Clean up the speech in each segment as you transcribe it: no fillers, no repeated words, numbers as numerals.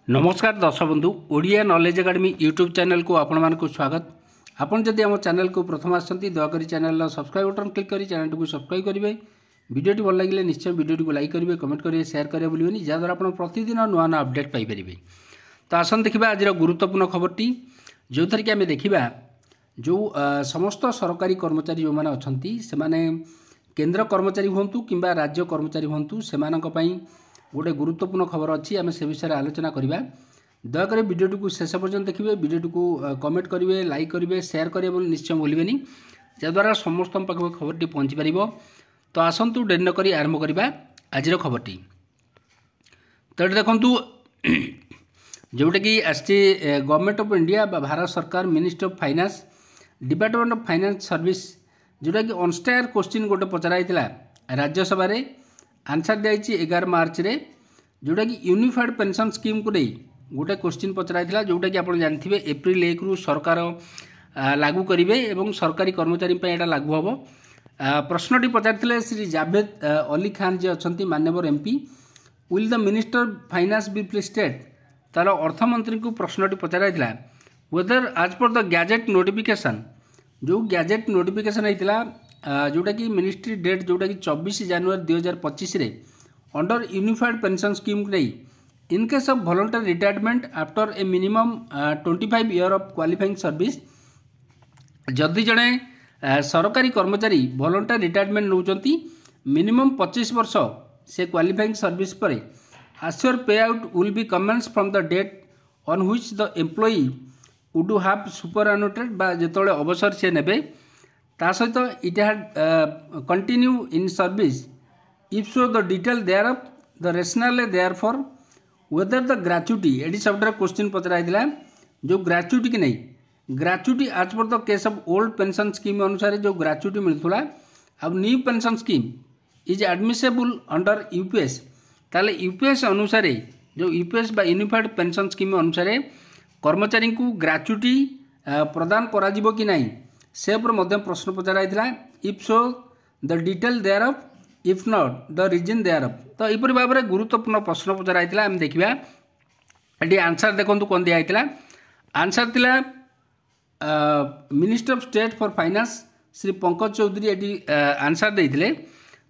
नमस्कार दर्शक बंधु Odia knowledge academy YouTube channel को आपण मानक स्वागत। आपन जदि आम चैनल को प्रथम आसती दयाकोरी चैनल सब्सक्राइब बटन क्लिक करी चैनल को सब्सक्राइब करेंगे। वीडियोटी भल लगे निश्चय वीडियो को लाइक करेंगे, कमेंट करेंगे, शेयर करेंगे भूलिए जहाँद्वारा आप प्रतिदिन नुआ नुआ अपडेट पाइपर। तो आसन देखा आज गुरुत्वपूर्ण खबरटी जो थी कि आम देखा जो समस्त सरकारी कर्मचारी जो मैंने अच्छा से केंद्र कर्मचारी हूँ कि राज्य कर्मचारी हूँ से गोटे गुरुत्वपूर्ण खबर अच्छी आम से विषय आलोचना करवा। दयाकोरी वीडियोटी को शेष पर्यटन देखिए, वीडियोटी को कमेंट करेंगे, लाइक करेंगे, शेयर करेंगे निश्चय भूलिए जहाँद्वारा समस्त पाखक खबरटी पहुँची पार। तो आसतु डेरी नक आरंभ करवा आज खबरटी। तो ये देखु जोटा कि आसी गवर्नमेंट ऑफ इंडिया भारत सरकार ministry of finance department of finance service जोटा कि अनस्टायर क्वेश्चन गोटे पचराई राज्यसभा आंसर दिखाई 11 मार्च रे जोटा कि यूनिफाइड पेंशन स्कीम को नहीं गोटे क्वेश्चन पचराई जोटा कि आप जानते एप्रिल 1 रु सरकार लागू करेंगे और सरकारी कर्मचारी यहाँ लागू हम। प्रश्नटी पचार श्री जावेद अली खान जी अच्छा मान्यवर MP will the minister finance be please state तार अर्थमंत्री को प्रश्नटी पचराई वेदर आज पर द गैजेट नोटिफिकेशन जो गैजेट नोटिफिकेशन होता जोटा कि मिनिस्ट्री डेट जोटा कि 24 जनवरी 2025 रे अंडर यूनिफाइड पेंशन स्कीम नहीं इन case of voluntary retirement after a minimum 25 year of qualifying service जदि जड़े सरकारी कर्मचारी वॉलंटरी रिटायरमेंट नौकरी मिनिमम 25 वर्ष से क्वालिफाइंग सर्विस पर assured pay out will be commence from the date on which the employee would have superannuated बा जिते अवसर से नेबे ता सहित it had continue in service if so the detail thereof the rationale therefore whether the gratuity ये सब question Pachrai जो ग्रेच्युटी की नहीं ग्रेच्युटी आज पर the case of old pension scheme अनुसार जो ग्रेच्युटी मिलूला अब new pension scheme is admissible under UPS ताले यूपीएस अनुसार जो यूपीएस बा यूनिफाइड पेंशन स्कीम अनुसार कर्मचारी को ग्रेच्युटी प्रदान करा जिवो कि नहीं से प्रश्न पचराई if so the detail thereof if not the reason thereof. तो यहपरी भाव में गुरुत्वपूर्ण प्रश्न पचराई आम देखा ये आंसर देखो कौन दिखाई आंसर थिला minister of state for finance Shri Pankaj Chaudhary ये आंसर देते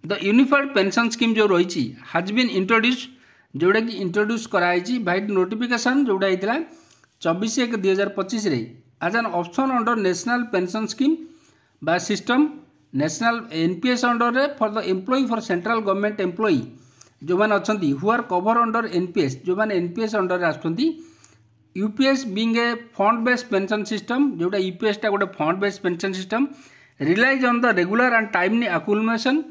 द यूनिफाइड पेंशन स्कीम जो रही हैज बीन इंट्रोड्यूस जोटा कि इंट्रोड्यूस कराई बाय नोटिफिकेशन जोटा होता 24/1/2025 as an option under national pension scheme बा system national NPS under for the employee for central government employee जो मैंने अच्छा who are covered under NPS जो मैंने एनपीएस अंडर आसुँच UPS being a fund based pension system जोटा UPS टा गोटे fund based pension system relies on the regular and timely accumulation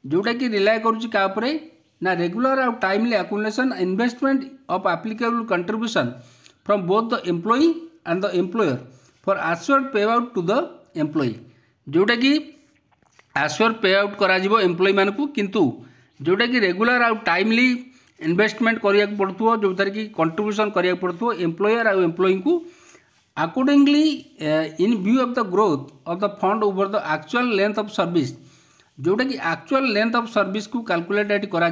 जोटा कि रिलाय करुँचे ना रेगुलर और timely accumulation investment of applicable contribution from both the employee and the employer for assured pay out to the employee जोटा कि आश्योर pay out करा employee मान को किंतु जोटा कि रेगुलर आउ टाइमली इन्वेस्टमेंट करिया पड़थो जो थर कि कंट्रीब्यूशन करिया पड़थो एम्प्लॉयर आउ एम्प्लॉई को accordingly in view of the growth of the fund over the actual length of service जोटा कि एक्चुअल लेंथ ऑफ सर्विस को कैलकुलेट करा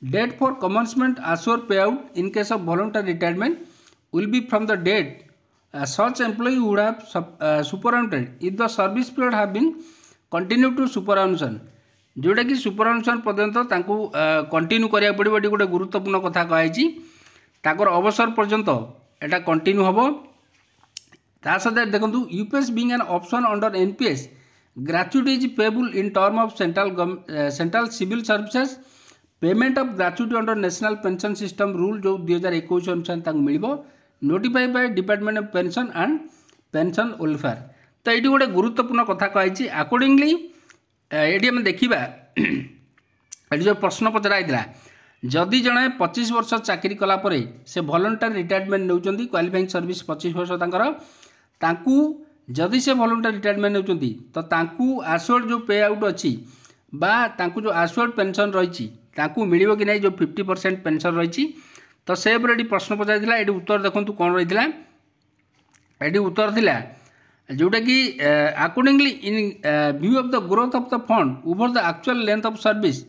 date for commencement assure pay out in case of voluntary retirement will be from the date such employee would have superannuated if the service period have been continue to superannuation जोटा कि सुपरअनुशन पर्यंत continue करा पड़ो ये गोटे गुरुत्वपूर्ण कथा कही अवसर पर्यंत एटा कंटिन्यू हम ता सहित देखो UPS being an option under NPS gratuity is payable in term of central civil services payment of gratuity under national pension system rule जो 2021 अनुसार मिल notified by department of pension and pension welfare. तो ये गोटे गुरुत्वपूर्ण कथा कही accordingly ये आम देखा ये जो प्रश्न पचराई जदि जड़े 25 वर्ष चाकरी कलापर से वॉलंटरी रिटायरमेंट नौकरी क्वालिफाइंग सर्विस 25 वर्ष तांकू जदि से वॉलंटरी रिटायरमेंट नौकरी तो तांकू आश्योर्ड जो पे आउट अच्छी बा तांकू जो आश्योर्ड पेंशन रही मिल कि नहीं जो 50% पेंशन रही तो से प्रश्न पचार ये उत्तर देखो कौन रही ये उत्तर थिला जोटा कि accordingly in view of the growth of the fund over the actual length of service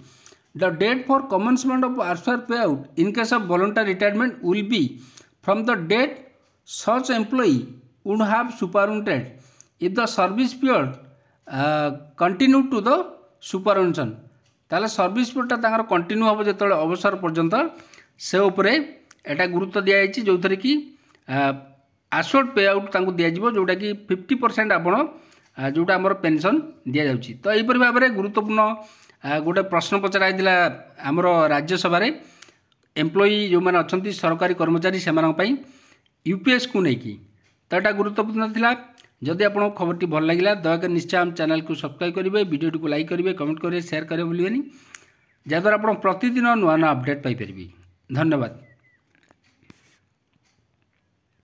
the date for commencement of आर्सर pay out in case of voluntary retirement will be from the date such employee would have superintendent if the service period continue to the supervision ताले service पीरियडटा continue हम जो अवसर पर्यंत से उपरे एटा गुरुत्व दिखाई जो थे कि आश्योर्ड पे आउट दिज्व जोटा कि 50% आपण जोटा आम पेनसन दि जाऊँगी। तो यहीपरि भाव में गुरुत्वपूर्ण गोटे प्रश्न पचराइला आमर राज्यसभा एम्प्लॉई जो मैंने अच्छा सरकारी कर्मचारी से यूपीएस को लेकिन तो यहाँ गुरुत्वपूर्ण थिला। जदि आपको खबरटी भल लगे दयाकोरी निश्चय आम चैनल को सब्सक्राइब करेंगे, वीडियो को लाइक करेंगे, कमेंट करेंगे, शेयर करेंगे भूलें जहाँद्वारा आप प्रतिदिन नुआ नुआ अपडेट पाइपर। धन्यवाद।